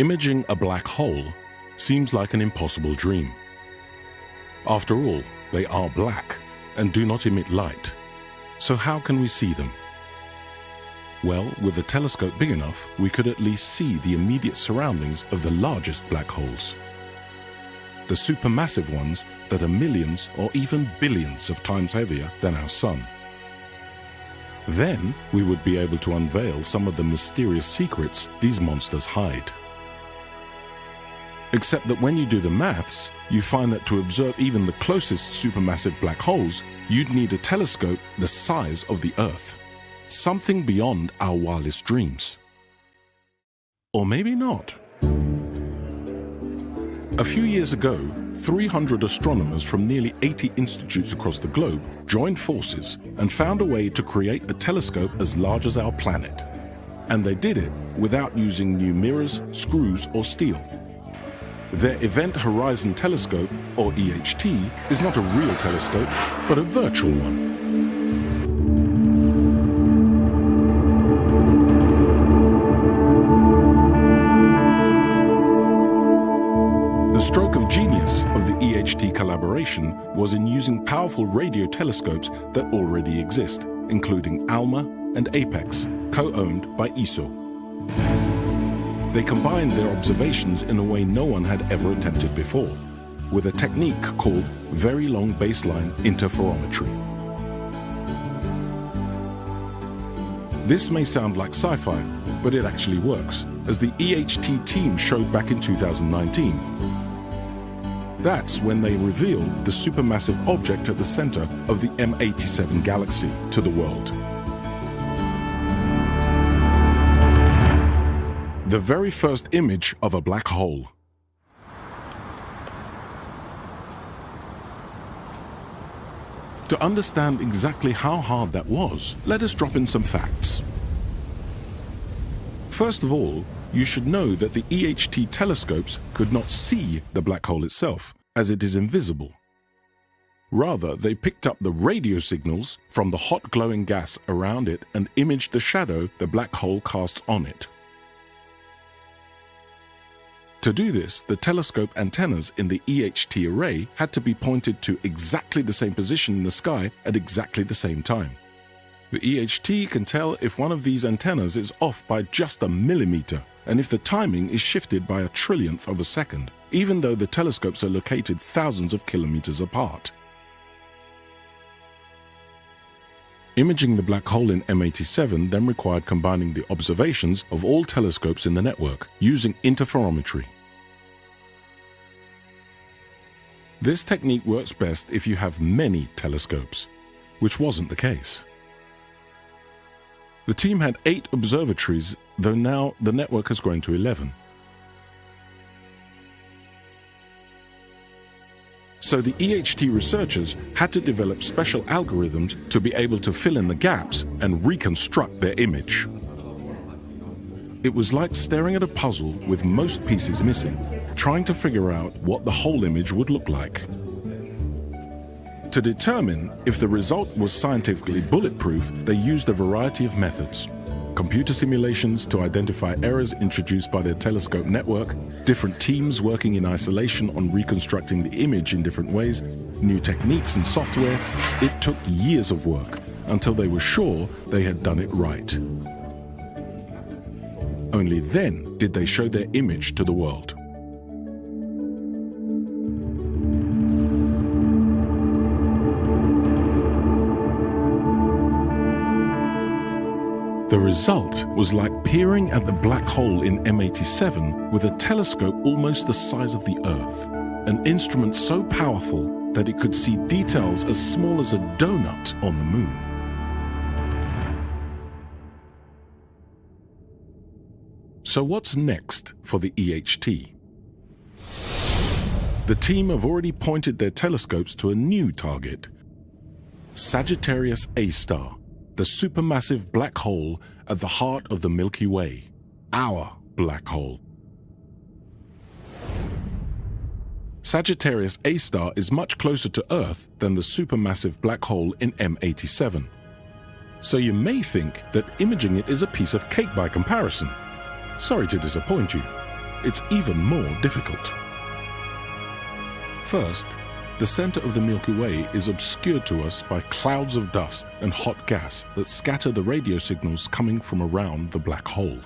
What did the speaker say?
Imaging a black hole seems like an impossible dream. After all, they are black and do not emit light. So how can we see them? Well, with a telescope big enough, we could at least see the immediate surroundings of the largest black holes. The supermassive ones that are millions or even billions of times heavier than our Sun. Then we would be able to unveil some of the mysterious secrets these monsters hide. Except that when you do the maths, you find that to observe even the closest supermassive black holes, you'd need a telescope the size of the Earth. Something beyond our wildest dreams. Or maybe not. A few years ago, 300 astronomers from nearly 80 institutes across the globe joined forces and found a way to create a telescope as large as our planet. And they did it without using new mirrors, screws, or steel. Their Event Horizon Telescope, or EHT, is not a real telescope, but a virtual one. The stroke of genius of the EHT collaboration was in using powerful radio telescopes that already exist, including ALMA and APEX, co-owned by ESO. They combined their observations in a way no one had ever attempted before, with a technique called very long baseline interferometry. This may sound like sci-fi, but it actually works, as the EHT team showed back in 2019. That's when they revealed the supermassive object at the center of the M87 galaxy to the world. The very first image of a black hole. To understand exactly how hard that was, let us drop in some facts. First of all, you should know that the EHT telescopes could not see the black hole itself, as it is invisible. Rather, they picked up the radio signals from the hot glowing gas around it and imaged the shadow the black hole casts on it. To do this, the telescope antennas in the EHT array had to be pointed to exactly the same position in the sky at exactly the same time. The EHT can tell if one of these antennas is off by just a millimeter, and if the timing is shifted by a trillionth of a second, even though the telescopes are located thousands of kilometers apart. Imaging the black hole in M87 then required combining the observations of all telescopes in the network using interferometry. This technique works best if you have many telescopes, which wasn't the case. The team had 8 observatories, though now the network has grown to 11. So the EHT researchers had to develop special algorithms to be able to fill in the gaps and reconstruct their image. It was like staring at a puzzle with most pieces missing, trying to figure out what the whole image would look like. To determine if the result was scientifically bulletproof, they used a variety of methods. Computer simulations to identify errors introduced by their telescope network, different teams working in isolation on reconstructing the image in different ways, new techniques and software. It took years of work until they were sure they had done it right. Only then did they show their image to the world. The result was like peering at the black hole in M87 with a telescope almost the size of the Earth, an instrument so powerful that it could see details as small as a donut on the moon. So what's next for the EHT? The team have already pointed their telescopes to a new target, Sagittarius A star, the supermassive black hole at the heart of the Milky Way, our black hole. Sagittarius A star is much closer to Earth than the supermassive black hole in M87. So you may think that imaging it is a piece of cake by comparison. Sorry to disappoint you. it's even more difficult. First, the center of the Milky Way is obscured to us by clouds of dust and hot gas that scatter the radio signals coming from around the black hole.